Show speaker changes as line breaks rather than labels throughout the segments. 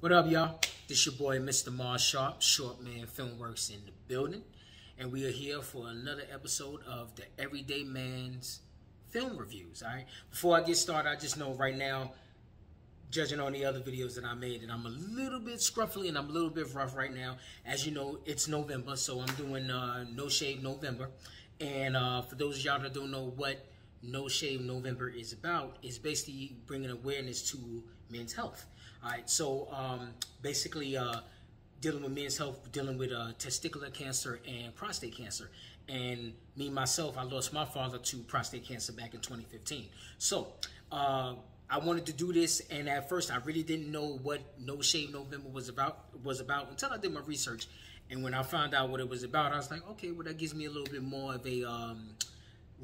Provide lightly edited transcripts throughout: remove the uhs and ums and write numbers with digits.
What up, y'all? This your boy, Mr. Mars Sharp, Short Man Filmworks in the building. And we are here for another episode of the Everyday Man's Film Reviews, all right? Before I get started, I just know right now, judging on the other videos that I made, and I'm a little bit scruffy and I'm a little bit rough right now. As you know, it's November, so I'm doing No Shave November. And for those of y'all that don't know what No Shave November is about, is basically bringing awareness to men's health. All right, so basically dealing with men's health, dealing with testicular cancer and prostate cancer. And me, myself, I lost my father to prostate cancer back in 2015. So I wanted to do this, and at first I really didn't know what No Shave November was about until I did my research. And when I found out what it was about, I was like, okay, well, that gives me a little bit more of a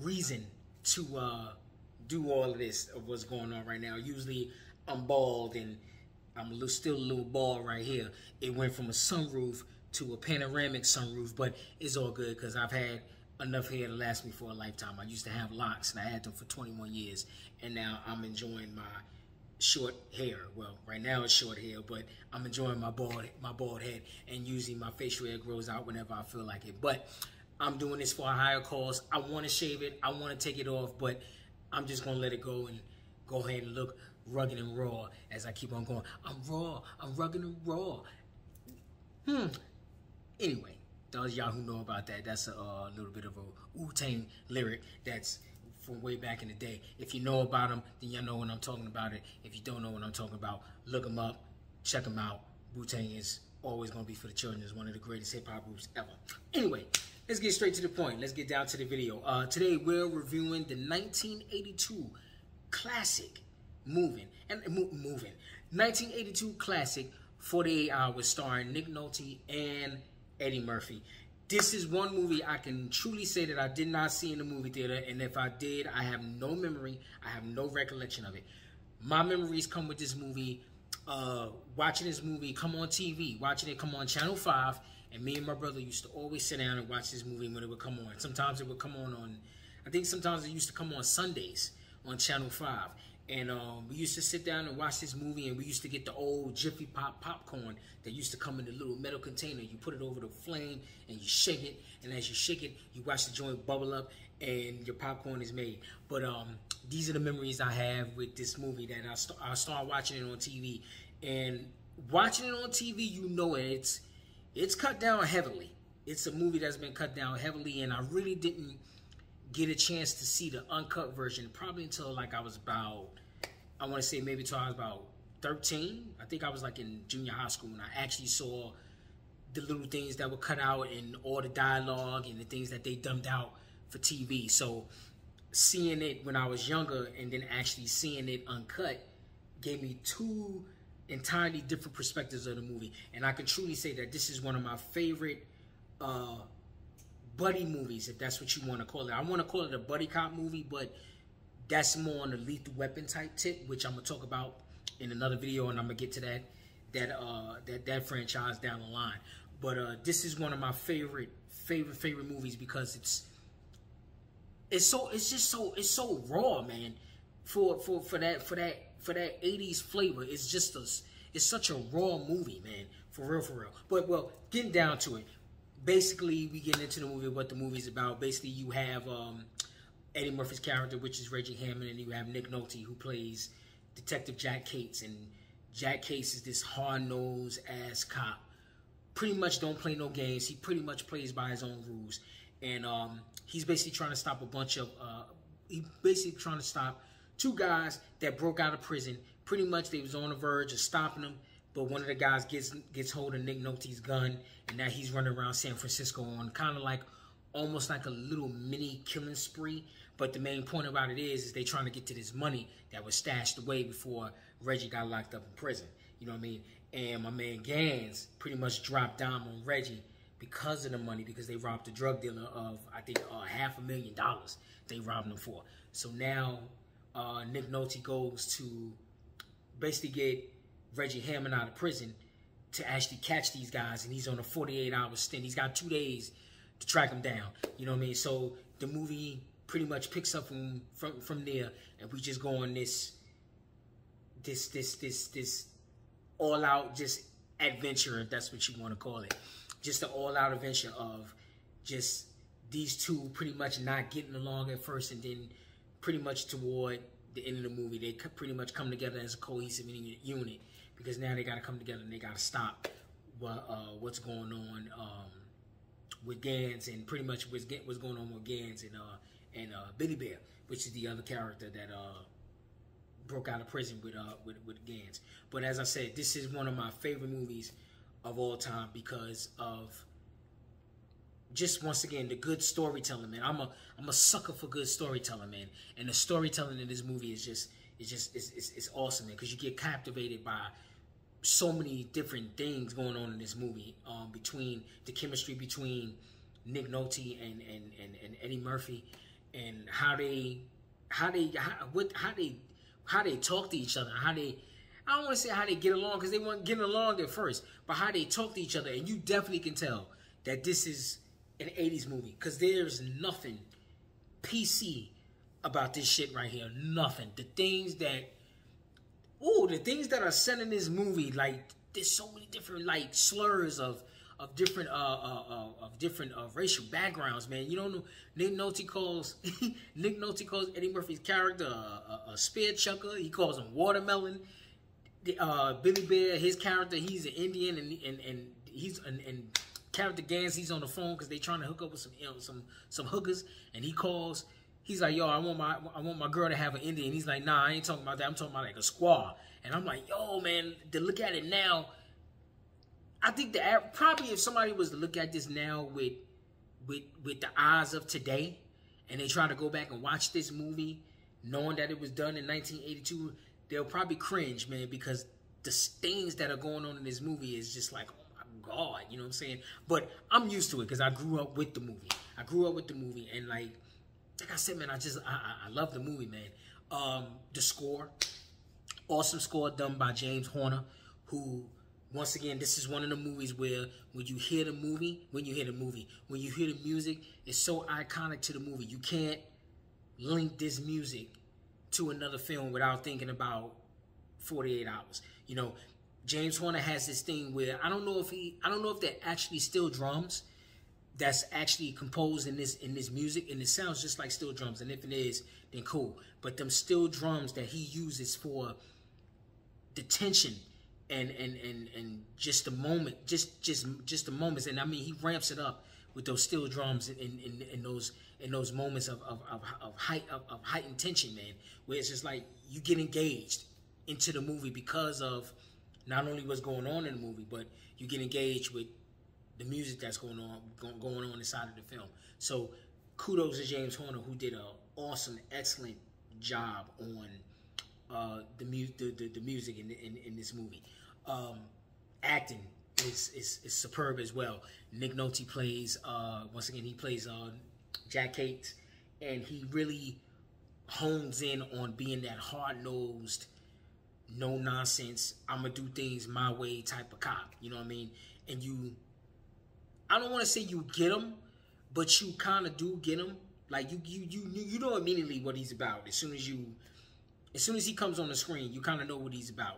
reason to do all of this of what's going on right now. Usually I'm bald and I'm still a little bald right here. It went from a sunroof to a panoramic sunroof, but it's all good because I've had enough hair to last me for a lifetime. I used to have locks and I had them for 21 years, and now I'm enjoying my short hair. Well, right now it's short hair, but I'm enjoying my bald head, and usually my facial hair grows out whenever I feel like it. But I'm doing this for a higher cause. I want to shave it. I want to take it off, but I'm just going to let it go and go ahead and look rugged and raw as I keep on going. I'm raw. I'm rugged and raw. Anyway, those y'all who know about that, that's a little bit of a Wu-Tang lyric that's from way back in the day. If you know about them, then y'all know what I'm talking about. It. If you don't know what I'm talking about, look them up, check them out. Wu-Tang is always going to be for the children. It's one of the greatest hip-hop groups ever. Anyway, let's get straight to the point. Let's get down to the video. Today, we're reviewing the 1982 classic 1982 classic 48 Hours starring Nick Nolte and Eddie Murphy. This is one movie I can truly say that I did not see in the movie theater, and if I did, I have no memory, I have no recollection of it. My memories come with this movie, watching this movie come on TV, watching it come on Channel 5, and me and my brother used to always sit down and watch this movie when it would come on. Sometimes it would come on, I think sometimes it used to come on Sundays on Channel 5. And we used to sit down and watch this movie, and we used to get the old Jiffy Pop popcorn that used to come in the little metal container. You put it over the flame, and you shake it, and as you shake it, you watch the joint bubble up, and your popcorn is made. But these are the memories I have with this movie that I started watching it on TV. And watching it on TV, you know it's cut down heavily. It's a movie that's been cut down heavily, and I really didn't get a chance to see the uncut version probably until like I was about, I want to say maybe until I was about 13. I think I was like in junior high school when I actually saw the little things that were cut out and all the dialogue and the things that they dumbed out for TV. So seeing it when I was younger and then actually seeing it uncut gave me two entirely different perspectives of the movie. And I can truly say that this is one of my favorite buddy movies, if that's what you want to call it. I want to call it a buddy cop movie, but that's more on the Lethal Weapon type tip, which I'm gonna talk about in another video, and I'm gonna get to that franchise down the line. But this is one of my favorite movies because it's so raw, man. For that 80s flavor, it's such a raw movie, man. For real. But well, getting down to it. Basically, we get into the movie, what the movie's about. Basically, you have Eddie Murphy's character, which is Reggie Hammond, and you have Nick Nolte, who plays Detective Jack Cates. And Jack Cates is this hard-nosed ass cop. Pretty much don't play no games. He pretty much plays by his own rules. And he's basically trying to stop two guys that broke out of prison. Pretty much, they was on the verge of stopping them. But one of the guys gets hold of Nick Nolte's gun, and now he's running around San Francisco on kind of like almost like a little mini killing spree. But the main point about it is they trying to get to this money that was stashed away before Reggie got locked up in prison. You know what I mean? And my man Gans pretty much dropped down on Reggie because of the money, because they robbed a drug dealer of, I think, $500,000 they robbed him for. So now Nick Nolte goes to basically get Reggie Hammond out of prison to actually catch these guys, and he's on a 48-hour stint. He's got 2 days to track them down. You know what I mean? So the movie pretty much picks up from there, and we just go on this all-out just adventure, if that's what you want to call it. Just an all-out adventure of just these two pretty much not getting along at first, and then pretty much toward the end of the movie, they pretty much come together as a cohesive unit, because now they got to come together and they got to stop what's going on with Gans, and pretty much what's going on with Gans and Billy Bear, which is the other character that broke out of prison with Gans. But as I said, this is one of my favorite movies of all time because of just, once again, the good storytelling, man. I'm a sucker for good storytelling, man. And the storytelling in this movie is it's awesome, man, because you get captivated by so many different things going on in this movie, between the chemistry between Nick Nolte and Eddie Murphy, and how they talk to each other, I don't want to say how they get along, because they weren't getting along at first, but how they talk to each other. And you definitely can tell that this is an 80s movie, because there's nothing PC about this shit right here. Nothing. The things that are said in this movie, like, there's so many different, like, slurs of different racial backgrounds, man. You don't know. Nick Nolte calls Eddie Murphy's character a spear chucker. He calls him watermelon. Billy Bear, his character, he's an Indian, and character Gans, he's on the phone because they trying to hook up with some hookers, and he's like, yo, I want my girl to have an Indian. He's like, nah, I ain't talking about that. I'm talking about like a squaw. And I'm like, yo, man, to look at it now, I think probably if somebody was to look at this now with the eyes of today, and they try to go back and watch this movie, knowing that it was done in 1982, they'll probably cringe, man, because the things that are going on in this movie is just like, oh my God, you know what I'm saying? But I'm used to it because I grew up with the movie. And like I said, man, I love the movie, man. The score, awesome score done by James Horner, who, once again, this is one of the movies where when you hear the music, it's so iconic to the movie. You can't link this music to another film without thinking about 48 Hours. You know, James Horner has this thing where I don't know if they're actually steel drums that's actually composed in this music, and it sounds just like steel drums. And if it is, then cool. But them steel drums that he uses for the tension and just the moment, just the moments. And I mean, he ramps it up with those steel drums in those moments of heightened tension, man, where it's just like you get engaged into the movie because of not only what's going on in the movie, but you get engaged with the music that's going on inside of the film. So kudos to James Horner, who did an awesome, excellent job on the music in this movie. Acting is superb as well. Nick Nolte plays, once again, he plays Jack Cates, and he really hones in on being that hard-nosed, no-nonsense, I'm going to do things my way type of cop. You know what I mean? And I don't want to say you get him, but you kind of do get him. Like, you know immediately what he's about. As soon as he comes on the screen, you kind of know what he's about.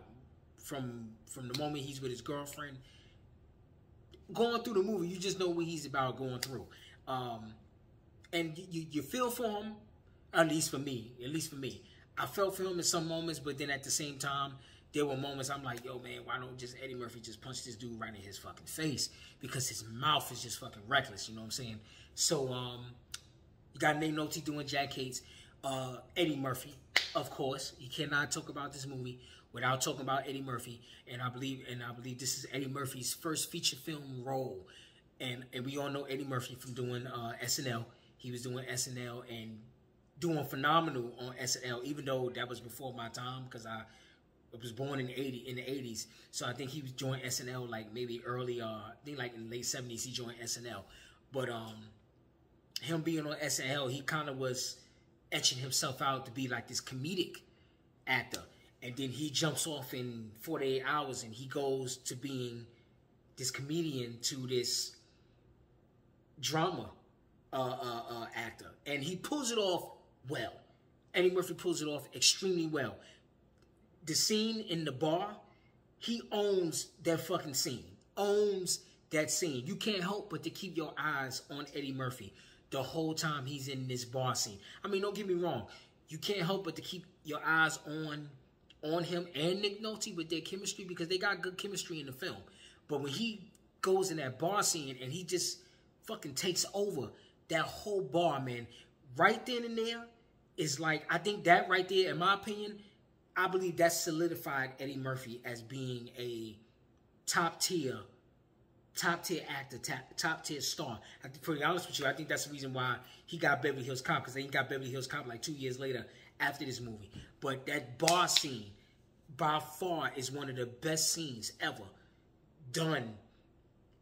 From the moment he's with his girlfriend, going through the movie, you just know what he's about going through. And you feel for him, at least for me. I felt for him in some moments, but then at the same time, there were moments I'm like, yo, man, why don't just Eddie Murphy just punch this dude right in his fucking face? Because his mouth is just fucking reckless, you know what I'm saying? So, you got Nick Nolte doing Jack Cates. Eddie Murphy, of course. You cannot talk about this movie without talking about Eddie Murphy. And I believe this is Eddie Murphy's first feature film role. And we all know Eddie Murphy from doing SNL. He was doing SNL and doing phenomenal on SNL, even though that was before my time, because I was born in the 80s. So I think he was joining SNL like maybe early, I think like in the late 70s he joined SNL. But him being on SNL, he kind of was etching himself out to be like this comedic actor. And then he jumps off in 48 Hours and he goes to being this comedian to this drama actor. And he pulls it off well. Eddie Murphy pulls it off extremely well. The scene in the bar, he owns that fucking scene. Owns that scene. You can't help but to keep your eyes on Eddie Murphy the whole time he's in this bar scene. I mean, don't get me wrong. You can't help but to keep your eyes on him and Nick Nolte with their chemistry, because they got good chemistry in the film. But when he goes in that bar scene and he just fucking takes over that whole bar, man, right then and there is like, I think that right there, in my opinion, I believe that solidified Eddie Murphy as being a top tier actor, top tier star. To be honest with you, I think that's the reason why he got Beverly Hills Cop, because he got Beverly Hills Cop like 2 years later after this movie. But that bar scene, by far, is one of the best scenes ever done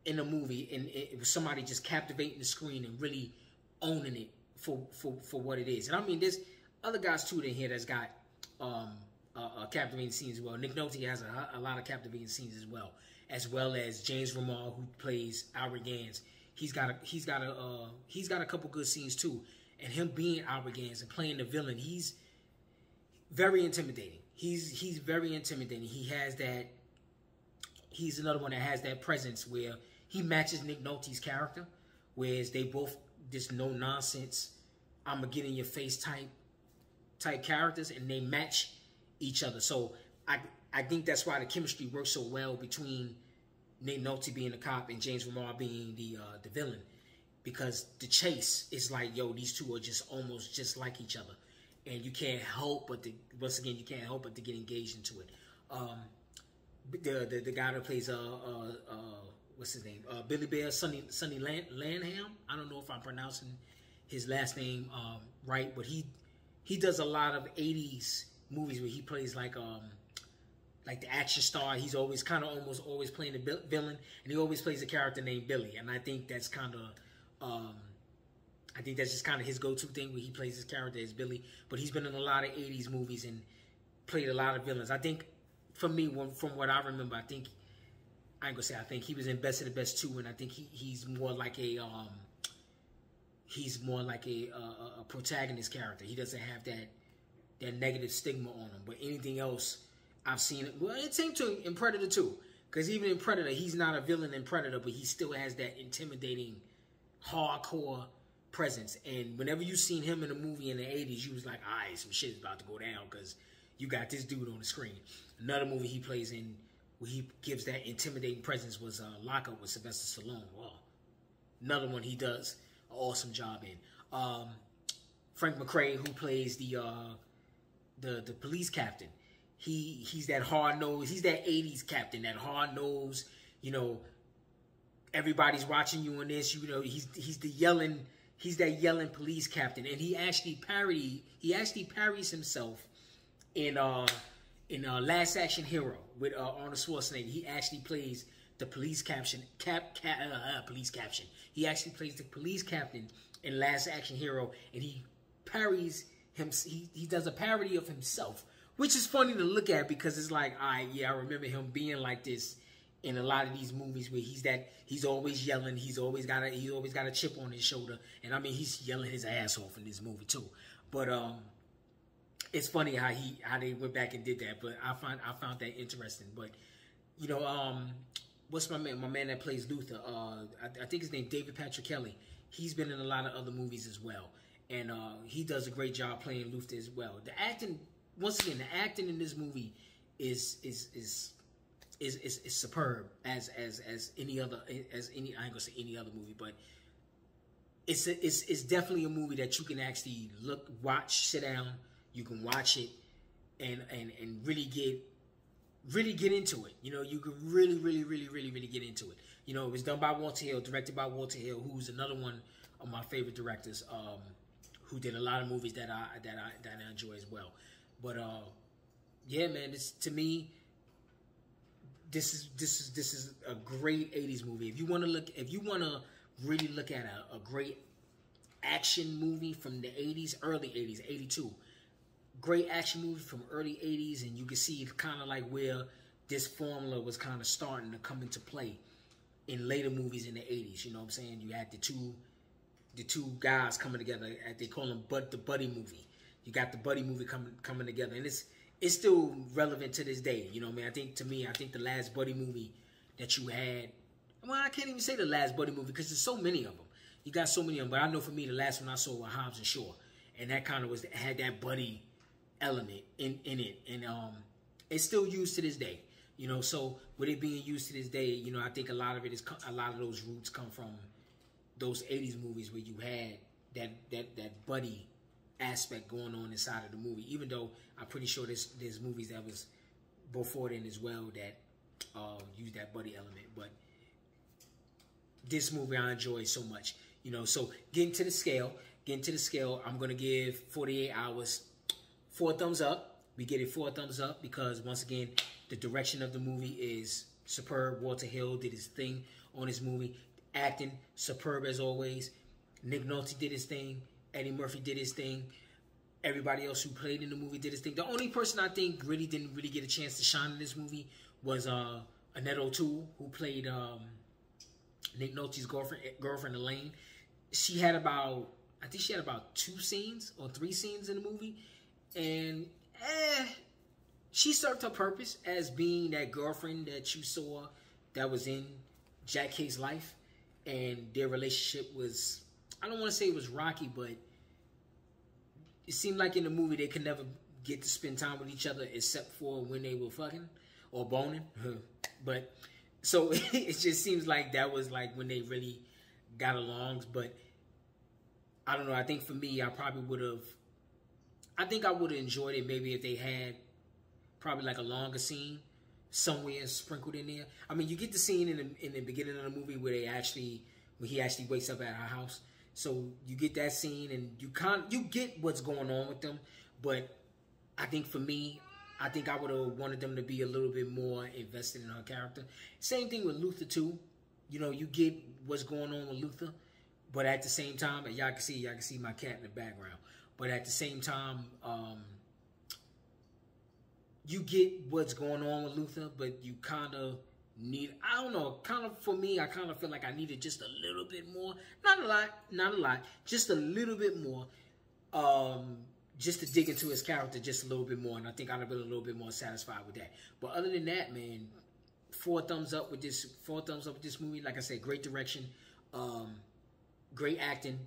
in a movie, and it was somebody just captivating the screen and really owning it for what it is. And I mean, there's other guys too in here that's got captivating scenes as well. Nick Nolte has a lot of captivating scenes as well as James Remar, who plays Albert Gans. He's got a couple good scenes too. And him being Albert Gans and playing the villain, he's very intimidating. He's very intimidating. He's another one that has that presence where he matches Nick Nolte's character, whereas they both just no nonsense, I'ma get in your face type characters, and they match each other. So I think that's why the chemistry works so well between Nick Nolte being the cop and James Remar being the villain, because the chase is like, yo, these two are just almost just like each other, and you can't help but to, once again, you can't help but to get engaged into it. The guy that plays what's his name? Billy Bear, Sonny Landham. I don't know if I'm pronouncing his last name right, but he does a lot of 80s movies where he plays like the action star. He's always almost always playing the villain, and he always plays a character named Billy. And I think that's just kind of his go-to thing, where he plays his character as Billy. But he's been in a lot of 80s movies and played a lot of villains. I think, for me, from what I remember, I think he was in Best of the Best 2, and I think he's more like a protagonist character. He doesn't have that negative stigma on him. But anything else I've seen it. Well, it seemed to in Predator 2, because even in Predator, he's not a villain in Predator, but he still has that intimidating, hardcore presence. And whenever you seen him in a movie in the 80s, you was like, all right, some shit is about to go down, because you got this dude on the screen. Another movie he plays in where he gives that intimidating presence was Lockup with Sylvester Stallone. Wow. Another one he does an awesome job in. Frank McRae, who plays the police captain. He's that hard-nosed, he's that 80s captain, that hard-nosed, you know, everybody's watching you in this, you know, he's that yelling police captain. And he actually parries himself in Last Action Hero with Arnold Schwarzenegger. He actually plays the police captain. He actually plays the police captain in Last Action Hero, and he parries him. He does a parody of himself, which is funny to look at, because it's like, all right, yeah, I remember him being like this in a lot of these movies where he's always yelling, he's always got a chip on his shoulder, and I mean, he's yelling his ass off in this movie too. But it's funny how they went back and did that. But I found that interesting. But you know, what's my man that plays Luther? I think his name David Patrick Kelly. He's been in a lot of other movies as well, and he does a great job playing Luther as well. The acting, once again, the acting in this movie is superb as any other, I ain't gonna say any other movie, but it's definitely a movie that you can actually watch, sit down, you can watch it and really get into it. You know, you can really get into it. You know, it was done by Walter Hill, directed by Walter Hill, who's another one of my favorite directors, who did a lot of movies that I enjoy as well. But yeah, man, to me, this is a great 80s movie. If you want to really look at a great action movie from the 80s, early 80s, 82, great action movie from early 80s, and you can see kind of like where this formula was kind of starting to come into play in later movies in the 80s. You know what I'm saying? You had the two guys coming together. They call them the buddy movie. You got the buddy movie coming together, and it's still relevant to this day. You know what I mean? I think the last buddy movie that you had, well, I can't even say the last buddy movie because there's so many of them. You got so many of them, but I know for me, the last one I saw was Hobbs and Shaw, and that kind of had that buddy element in it, and it's still used to this day. You know, so with it being used to this day, you know, I think a lot of those roots come from those 80s movies where you had that buddy aspect going on inside of the movie. Even though I'm pretty sure there's movies that was before then as well that use that buddy element, but this movie I enjoy so much. You know, so getting to the scale, I'm gonna give 48 Hours 4 thumbs up. We get it 4 thumbs up because once again, the direction of the movie is superb. Walter Hill did his thing on this movie. Acting superb as always. Nick Nolte did his thing. Eddie Murphy did his thing. Everybody else who played in the movie did his thing. The only person I think didn't really get a chance to shine in this movie was Annette O'Toole, who played Nick Nolte's girlfriend Elaine. She had about 2 scenes or 3 scenes in the movie, and she served her purpose as being that girlfriend that you saw that was in Jack Cade's life, and their relationship was, I don't want to say it was rocky, but it seemed like in the movie they could never get to spend time with each other except for when they were fucking or boning. But so it just seems like that was like when they really got along. But I don't know. I think for me, I would have enjoyed it maybe if they had probably like a longer scene somewhere sprinkled in there. I mean, you get the scene in the beginning of the movie where he actually wakes up at her house. So you get that scene and you get what's going on with them. But I think for me, I think I would have wanted them to be a little bit more invested in her character. Same thing with Luther too. You know, you get what's going on with Luther, but at the same time, and y'all can see my cat in the background. But at the same time, you get what's going on with Luther, but you kind of need, I don't know, kind of for me, I kind of feel like I needed just a little bit more. Not a lot, just a little bit more. Just to dig into his character just a little bit more, and I think I'd have been a little bit more satisfied with that. But other than that, man, 4 thumbs up with this. 4 thumbs up with this movie. Like I said, great direction, great acting,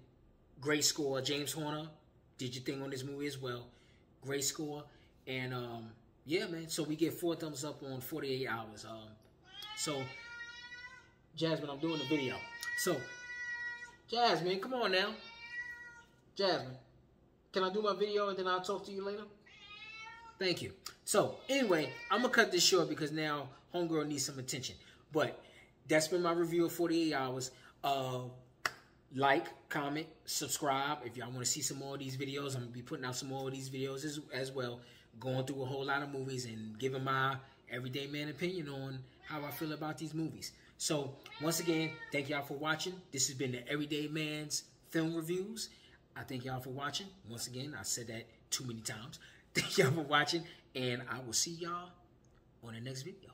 great score. James Horner did your thing on this movie as well. Great score, and yeah, man. So we get 4 thumbs up on 48 Hours. So Jasmine, I'm doing the video. So Jasmine, come on now, Jasmine. Can I do my video and then I'll talk to you later? Thank you. So, anyway, I'm going to cut this short because now homegirl needs some attention. But that's been my review of 48 Hours. Like, comment, subscribe. If y'all want to see some more of these videos, I'm going to be putting out some more of these videos as well. Going through a whole lot of movies and giving my everyday man opinion on how I feel about these movies. So, once again, thank y'all for watching. This has been the Everyday Man's Film Reviews. I thank y'all for watching. Once again, I said that too many times. Thank y'all for watching, and I will see y'all on the next video.